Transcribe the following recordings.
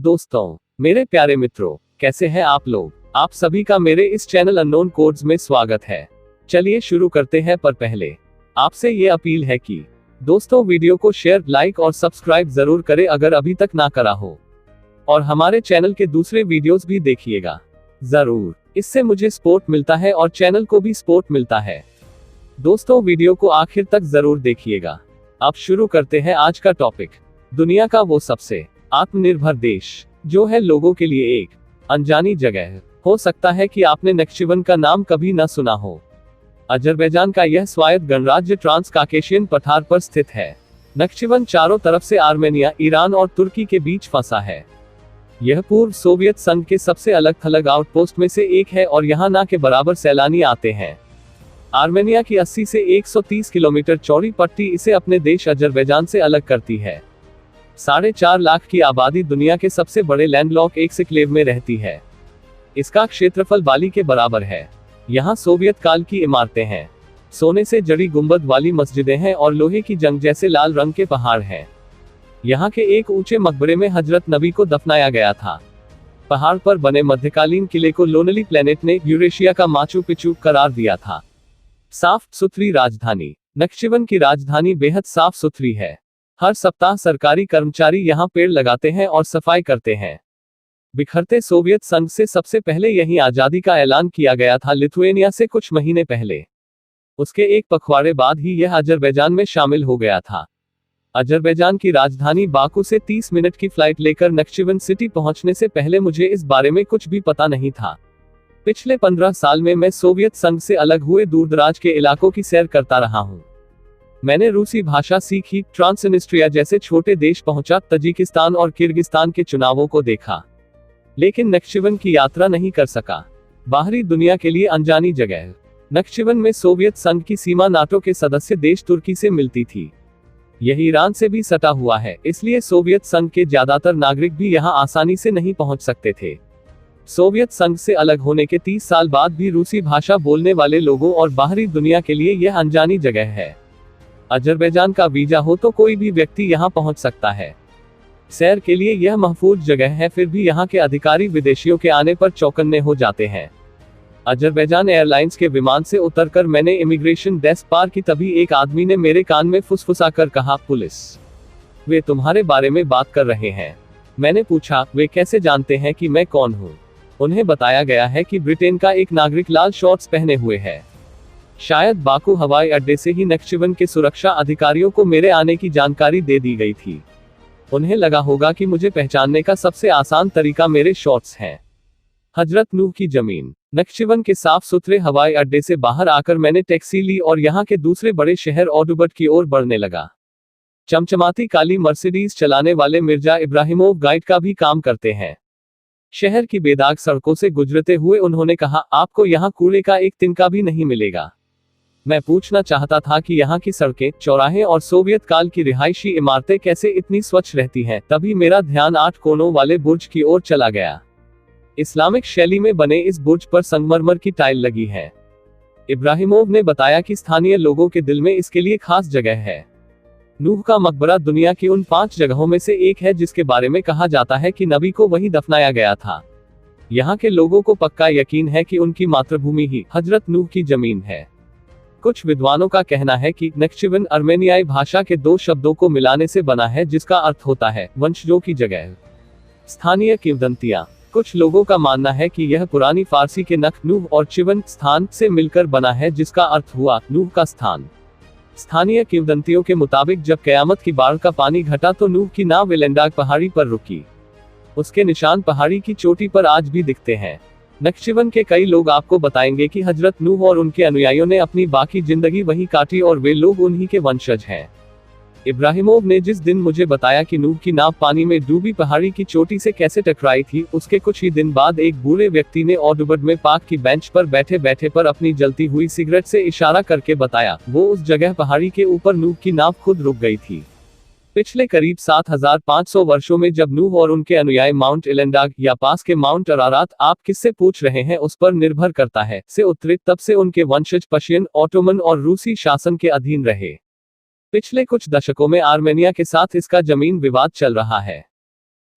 दोस्तों, मेरे प्यारे मित्रों, कैसे हैं आप लोग। आप सभी का मेरे इस चैनल अननोन कोड्स में स्वागत है। चलिए शुरू करते हैं, पर पहले आपसे ये अपील है कि दोस्तों वीडियो को शेयर, लाइक और सब्सक्राइब जरूर करें अगर अभी तक ना करा हो, और हमारे चैनल के दूसरे वीडियोस भी देखिएगा जरूर। इससे मुझे सपोर्ट मिलता है और चैनल को भी सपोर्ट मिलता है। दोस्तों, वीडियो को आखिर तक जरूर देखिएगा। अब शुरू करते हैं आज का टॉपिक। दुनिया का वो सबसे आत्मनिर्भर देश जो है लोगों के लिए एक अनजानी जगह। हो सकता है कि आपने नक्शिवन का नाम कभी न सुना हो। अजरबैजान का यह स्वायत्त गणराज्य ट्रांस काकेशियन पठार पर स्थित है। नक्शिवन चारों तरफ से आर्मेनिया, ईरान और तुर्की के बीच फंसा है। यह पूर्व सोवियत संघ के सबसे अलग थलग आउटपोस्ट में से एक है और यहाँ ना के बराबर सैलानी आते हैं। आर्मेनिया की 80 से 130 किलोमीटर चौड़ी पट्टी इसे अपने देश अजरबैजान से अलग करती है। 4.5 लाख की आबादी दुनिया के सबसे बड़े लैंडलॉक एक्सक्लेव में रहती है। इसका क्षेत्रफल बाली के बराबर है। यहाँ सोवियत काल की इमारतें हैं, सोने से जड़ी गुंबद वाली मस्जिदें हैं और लोहे की जंग जैसे लाल रंग के पहाड़ हैं। यहाँ के एक ऊंचे मकबरे में हजरत नबी को दफनाया गया था। पहाड़ पर बने मध्यकालीन किले को लोनली प्लेनेट ने यूरेशिया का माचू पिचू करार दिया था। साफ सुथरी राजधानी। नक्शिवन की राजधानी बेहद साफ सुथरी है। हर सप्ताह सरकारी कर्मचारी यहाँ पेड़ लगाते हैं और सफाई करते हैं। बिखरते सोवियत संघ से सबसे पहले यहीं आजादी का ऐलान किया गया था, लिथुएनिया से कुछ महीने पहले। उसके एक पखवाड़े बाद ही यह अजरबैजान में शामिल हो गया था। अजरबैजान की राजधानी बाकू से 30 मिनट की फ्लाइट लेकर नक्शिवन सिटी पहुंचने से पहले मुझे इस बारे में कुछ भी पता नहीं था। पिछले 15 साल में मैं सोवियत संघ से अलग हुए दूरदराज के इलाकों की सैर करता रहा हूँ। मैंने रूसी भाषा सीखी, ट्रांसनिस्ट्रिया जैसे छोटे देश पहुंचा, तजिकिस्तान और किर्गिस्तान के चुनावों को देखा, लेकिन नक्शिवन की यात्रा नहीं कर सका। बाहरी दुनिया के लिए अनजानी जगह। नक्शिवन में सोवियत संघ की सीमा नाटो के सदस्य देश तुर्की से मिलती थी। यह ईरान से भी सटा हुआ है, इसलिए सोवियत संघ के ज्यादातर नागरिक भी यहां आसानी से नहीं पहुंच सकते थे। सोवियत संघ से अलग होने के 30 साल बाद भी रूसी भाषा बोलने वाले लोगों और बाहरी दुनिया के लिए यह अनजानी जगह है। अजरबैजान का वीजा हो तो कोई भी व्यक्ति यहां पहुंच सकता है। सैर के लिए यह महफूज जगह है, फिर भी यहां के अधिकारी विदेशियों के आने पर चौकन्ने हो जाते हैं। अजरबैजान एयरलाइंस के विमान से उतरकर मैंने इमिग्रेशन डेस्क पार की, तभी एक आदमी ने मेरे कान में फुसफुसाकर कहा, पुलिस, वे तुम्हारे बारे में बात कर रहे हैं। मैंने पूछा, वे कैसे जानते हैं कि मैं कौन हूँ। उन्हें बताया गया है कि ब्रिटेन का एक नागरिक लाल शॉर्ट्स पहने हुए है। शायद बाकू हवाई अड्डे से ही नक्शिवन के सुरक्षा अधिकारियों को मेरे आने की जानकारी दे दी गई थी। उन्हें लगा होगा कि मुझे पहचानने का सबसे आसान तरीका मेरे शॉर्ट्स हैं। हजरत नूह की जमीन। नक्शिवन के साफ सुथरे हवाई अड्डे से बाहर आकर मैंने टैक्सी ली और यहाँ के दूसरे बड़े शहर ओडुबट की ओर बढ़ने लगा। चमचमाती काली मर्सिडीज चलाने वाले मिर्जा इब्राहिमोव गाइड का भी काम करते हैं। शहर की बेदाग सड़कों से गुजरते हुए उन्होंने कहा, आपको यहाँ कूड़े का एक तिनका भी नहीं मिलेगा। मैं पूछना चाहता था कि यहाँ की सड़कें, चौराहे और सोवियत काल की रिहायशी इमारतें कैसे इतनी स्वच्छ रहती हैं। तभी मेरा ध्यान 8 कोनों वाले बुर्ज की ओर चला गया। इस्लामिक शैली में बने इस बुर्ज पर संगमरमर की टाइल लगी है। इब्राहिमोव ने बताया कि स्थानीय लोगों के दिल में इसके लिए खास जगह है। नूह का मकबरा दुनिया की उन 5 जगहों में से एक है जिसके बारे में कहा जाता है कि नबी को वहीं दफनाया गया था। यहाँ के लोगों को पक्का यकीन है कि उनकी मातृभूमि ही हजरत नूह की जमीन है। कुछ विद्वानों का कहना है कि नक्शिवन अर्मेनियाई भाषा के 2 शब्दों को मिलाने से बना है, जिसका अर्थ होता है वंशजों की जगह। स्थानीय किंवदंतियां। कुछ लोगों का मानना है कि यह पुरानी फारसी के नख नूह और चिवन स्थान से मिलकर बना है, जिसका अर्थ हुआ नूह का स्थान। स्थानीय किंवदंतियों के मुताबिक जब कयामत की बाढ़ का पानी घटा तो नूह की नाव वेलेंडाग पहाड़ी पर रुकी। उसके निशान पहाड़ी की चोटी पर आज भी दिखते हैं। नक्शिवन के कई लोग आपको बताएंगे कि हजरत नूह और उनके अनुयायियों ने अपनी बाकी जिंदगी वहीं काटी और वे लोग उन्हीं के वंशज हैं। इब्राहिमोव ने जिस दिन मुझे बताया कि नूह की नाव पानी में डूबी पहाड़ी की चोटी से कैसे टकराई थी, उसके कुछ ही दिन बाद एक बूढ़े व्यक्ति ने ओडुबट में पार्क की बेंच पर बैठे बैठे पर अपनी जलती हुई सिगरेट से इशारा करके बताया, वो उस जगह पहाड़ी के ऊपर नूह की नाव खुद रुक गई थी। पिछले करीब 7500 वर्षों में जब नूह और उनके अनुयायी माउंट एलेंडाग या पास के माउंट अरारात, आप किससे पूछ रहे हैं उस पर निर्भर करता है, से उतरे, तब से उनके वंशज पर्शियन, ऑटोमन और रूसी शासन के अधीन रहे। पिछले कुछ दशकों में आर्मेनिया के साथ इसका जमीन विवाद चल रहा है।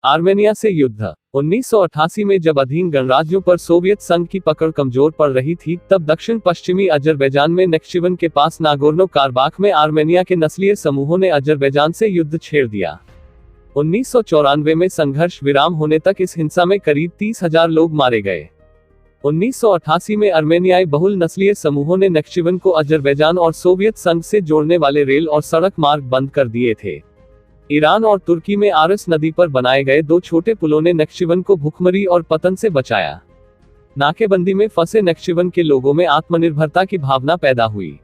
आर्मेनिया से युद्ध। 1988 में जब अधीन गणराज्यों पर सोवियत संघ की पकड़ कमजोर पड़ रही थी, तब दक्षिण पश्चिमी अजरबैजान में नख्चिवन के पास नागोर्नो कारबाख में आर्मेनिया के नस्लीय समूहों ने अजरबैजान से युद्ध छेड़ दिया। 1994 में संघर्ष विराम होने तक इस हिंसा में करीब 30,000 लोग मारे गए। 1988 में अर्मेनियाई बहुल नस्लीय समूहों ने नख्चिवन को अजरबैजान और सोवियत संघ से जोड़ने वाले रेल और सड़क मार्ग बंद कर दिए थे। ईरान और तुर्की में आरस नदी पर बनाए गए 2 छोटे पुलों ने नख्चिवन को भुखमरी और पतन से बचाया। नाकेबंदी में फंसे नख्चिवन के लोगों में आत्मनिर्भरता की भावना पैदा हुई।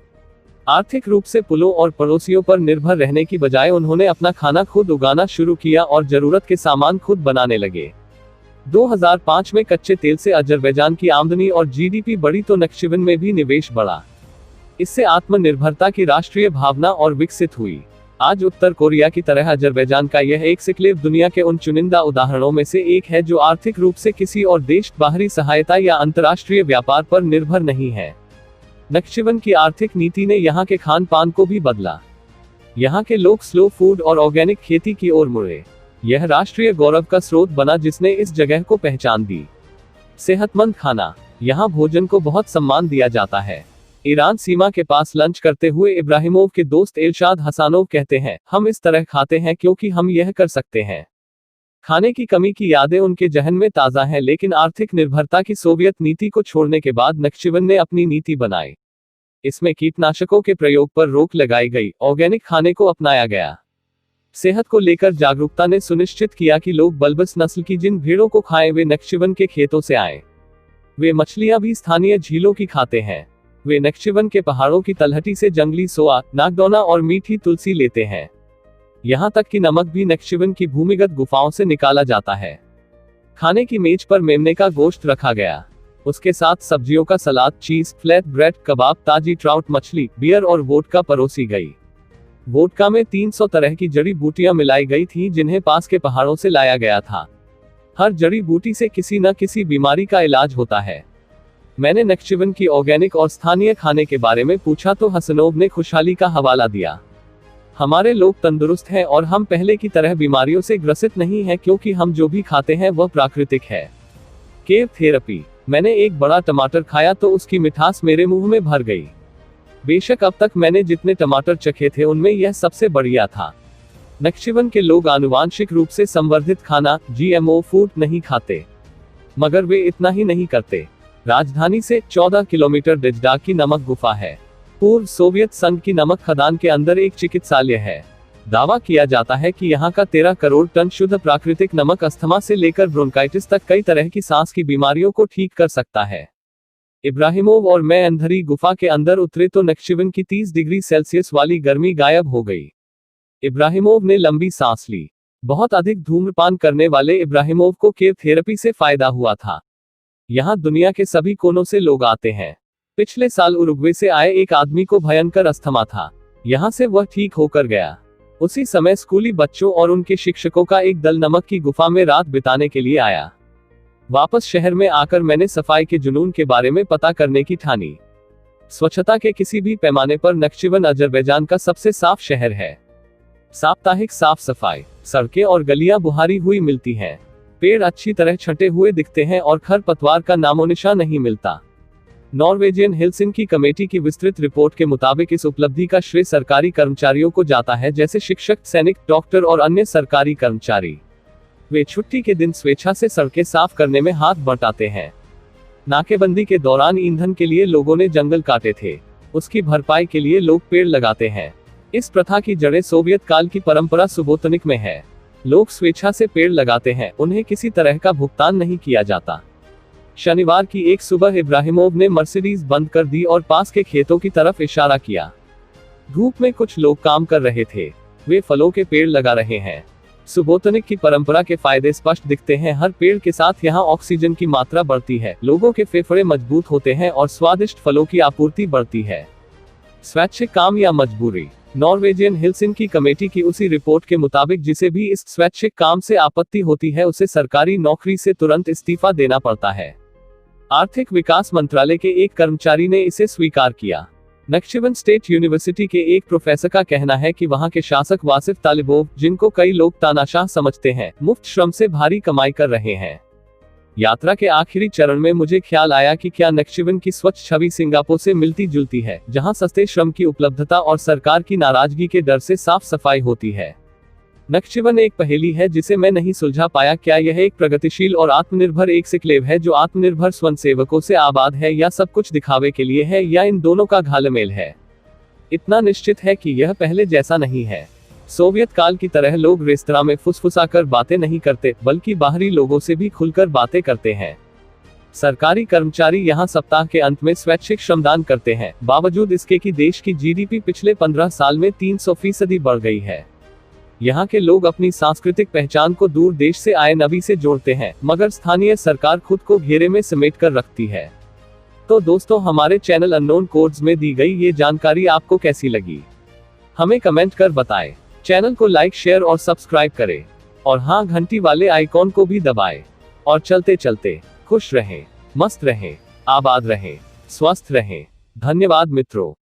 आर्थिक रूप से पुलों और पड़ोसियों पर निर्भर रहने की बजाय उन्होंने अपना खाना खुद उगाना शुरू किया और जरूरत के सामान खुद बनाने लगे। 2005 में कच्चे तेल से अजरबैजान की आमदनी और जीडीपी बढ़ी तो नख्चिवन में भी निवेश बढ़ा। इससे आत्मनिर्भरता की राष्ट्रीय भावना और विकसित हुई। आज उत्तर कोरिया की तरह अजरबैजान का यह एक्सक्लेव दुनिया के उन चुनिंदा उदाहरणों में से एक है जो आर्थिक रूप से किसी और देश, बाहरी सहायता या अंतर्राष्ट्रीय व्यापार पर निर्भर नहीं है। नख्चिवन की आर्थिक नीति ने यहाँ के खान पान को भी बदला। यहाँ के लोग स्लो फूड और ऑर्गेनिक खेती की ओर मुड़े। यह राष्ट्रीय गौरव का स्रोत बना जिसने इस जगह को पहचान दी। सेहतमंद खाना। यहाँ भोजन को बहुत सम्मान दिया जाता है। ईरान सीमा के पास लंच करते हुए इब्राहिमोव के दोस्त इरशाद हसानोव कहते हैं, हम इस तरह खाते हैं क्योंकि हम यह कर सकते हैं। खाने की कमी की यादें उनके जहन में ताज़ा हैं, लेकिन आर्थिक निर्भरता की सोवियत नीति को छोड़ने के बाद नख्चिवन ने अपनी नीति बनाई। इसमें कीटनाशकों के प्रयोग पर रोक लगाई गई, ऑर्गेनिक खाने को अपनाया गया। सेहत को लेकर जागरूकता ने सुनिश्चित किया कि लोग बल्बस नस्ल की जिन भेड़ों को खाएं वे नख्चिवन के खेतों से आए। वे मछलियां भी स्थानीय झीलों की खाते हैं। वे नख्चिवन के पहाड़ों की तलहटी से जंगली सोआ, नागदौना और मीठी तुलसी लेते हैं। यहाँ तक कि नमक भी नख्चिवन की भूमिगत गुफाओं से निकाला जाता है। खाने की मेज पर मेमने का गोश्त रखा गया। उसके साथ सब्जियों का सलाद, चीज, फ्लैट ब्रेड, कबाब, ताजी ट्राउट मछली, बियर और वोडका परोसी गई। वोडका में 300 तरह की जड़ी बूटियां मिलाई गई थी जिन्हें पास के पहाड़ों से लाया गया था। हर जड़ी बूटी से किसी न किसी बीमारी का इलाज होता है। मैंने नख्चिवन की ऑर्गेनिक और स्थानीय खाने के बारे में पूछा तो हसनोव ने खुशहाली का हवाला दिया। हमारे लोग तंदुरुस्त हैं और हम पहले की तरह बीमारियों से ग्रसित नहीं हैं क्योंकि हम जो भी खाते हैं वह प्राकृतिक है। केव थेरेपी। मैंने एक बड़ा टमाटर खाया तो उसकी मिठास मेरे मुंह में भर गई। बेशक अब तक मैंने जितने टमाटर चखे थे उनमें यह सबसे बढ़िया था। नख्चिवन के लोग आनुवांशिक रूप से संवर्धित खाना, जीएमओ फूड नहीं खाते, मगर वे इतना ही नहीं करते। राजधानी से 14 किलोमीटर डिजडाक की नमक गुफा है। पूर्व सोवियत संघ की नमक खदान के अंदर एक चिकित्सालय है। दावा किया जाता है कि यहाँ का 13 करोड़ टन शुद्ध प्राकृतिक नमक अस्थमा से लेकर ब्रोंकाइटिस तक कई तरह की सांस की बीमारियों को ठीक कर सकता है। इब्राहिमोव और मैं अंधेरी गुफा के अंदर उतरे तो नख्चिवन की 30 डिग्री सेल्सियस वाली गर्मी गायब हो गई। इब्राहिमोव ने लंबी सांस ली। बहुत अधिक धूम्रपान करने वाले इब्राहिमोव को केव थेरेपी से फायदा हुआ था। यहाँ दुनिया के सभी कोनों से लोग आते हैं। पिछले साल उरुग्वे से आए एक आदमी को भयंकर अस्थमा था। यहाँ से वह ठीक होकर गया। उसी समय स्कूली बच्चों और उनके शिक्षकों का एक दल नमक की गुफा में रात बिताने के लिए आया। वापस शहर में आकर मैंने सफाई के जुनून के बारे में पता करने की ठानी। स्वच्छता के किसी भी पैमाने पर नख्चिवन अजरबैजान का सबसे साफ शहर है। साप्ताहिक साफ सफाई, सड़कें और गलियां बुहारी हुई मिलती हैं। पेड़ अच्छी तरह छंटे हुए दिखते हैं और खरपतवार का नामोनिशान नहीं मिलता। नॉर्वेजियन हेल्सिंकी कमेटी की विस्तृत रिपोर्ट के मुताबिक इस उपलब्धि का श्रेय सरकारी कर्मचारियों को जाता है, जैसे शिक्षक, सैनिक, डॉक्टर और अन्य सरकारी कर्मचारी। वे छुट्टी के दिन स्वेच्छा से सड़कें साफ करने में हाथ बंटाते हैं। नाकेबंदी के दौरान ईंधन के लिए लोगों ने जंगल काटे थे। उसकी भरपाई के लिए लोग पेड़ लगाते हैं। इस प्रथा की जड़ें सोवियत काल की परंपरा सुबोतनिक में है। लोग स्वेच्छा से पेड़ लगाते हैं, उन्हें किसी तरह का भुगतान नहीं किया जाता। शनिवार की एक सुबह इब्राहिमोव ने मर्सिडीज बंद कर दी और पास के खेतों की तरफ इशारा किया। धूप में कुछ लोग काम कर रहे थे। वे फलों के पेड़ लगा रहे हैं। सुबोतनिक की परंपरा के फायदे स्पष्ट दिखते हैं। हर पेड़ के साथ यहाँ ऑक्सीजन की मात्रा बढ़ती है, लोगों के फेफड़े मजबूत होते हैं और स्वादिष्ट फलों की आपूर्ति बढ़ती है। स्वैच्छिक काम या मजबूरी। नॉर्वेजियन हेल्सिंकी कमेटी की उसी रिपोर्ट के मुताबिक जिसे भी इस स्वैच्छिक काम से आपत्ति होती है उसे सरकारी नौकरी से तुरंत इस्तीफा देना पड़ता है। आर्थिक विकास मंत्रालय के एक कर्मचारी ने इसे स्वीकार किया। नक्शिबन स्टेट यूनिवर्सिटी के एक प्रोफेसर का कहना है कि वहां के शासक वासिफ तालिबोव, जिनको कई लोग तानाशाह समझते हैं, मुफ्त श्रम से भारी कमाई कर रहे हैं। यात्रा के आखिरी चरण में मुझे ख्याल आया कि क्या नक्शिबन की स्वच्छ छवि सिंगापुर से मिलती जुलती है, जहां सस्ते श्रम की उपलब्धता और सरकार की नाराजगी के डर से साफ सफाई होती है। नक्शिबन एक पहेली है जिसे मैं नहीं सुलझा पाया। क्या यह एक प्रगतिशील और आत्मनिर्भर एक्सक्लेव है जो आत्मनिर्भर स्वयंसेवकों से आबाद है, या सब कुछ दिखावे के लिए है, या इन दोनों का घालमेल है? इतना निश्चित है कि यह पहले जैसा नहीं है। सोवियत काल की तरह लोग रेस्तरां में फुसफुसाकर बातें नहीं करते, बल्कि बाहरी लोगों से भी खुलकर बातें करते हैं। सरकारी कर्मचारी यहां सप्ताह के अंत में स्वैच्छिक श्रमदान करते हैं, बावजूद इसके कि देश की जीडीपी पिछले 15 साल में 300% बढ़ गई है। यहाँ के लोग अपनी सांस्कृतिक पहचान को दूर देश से आए नबी से जोड़ते हैं, मगर स्थानीय सरकार खुद को घेरे में समेट कर रखती है। तो दोस्तों, हमारे चैनल अननोन कोड्स में दी गई ये जानकारी आपको कैसी लगी, हमें कमेंट कर बताएं। चैनल को लाइक, शेयर और सब्सक्राइब करें, और हाँ, घंटी वाले आइकॉन को भी दबाएं। और चलते चलते खुश रहें, मस्त रहें, आबाद रहें, स्वस्थ रहें। धन्यवाद मित्रों।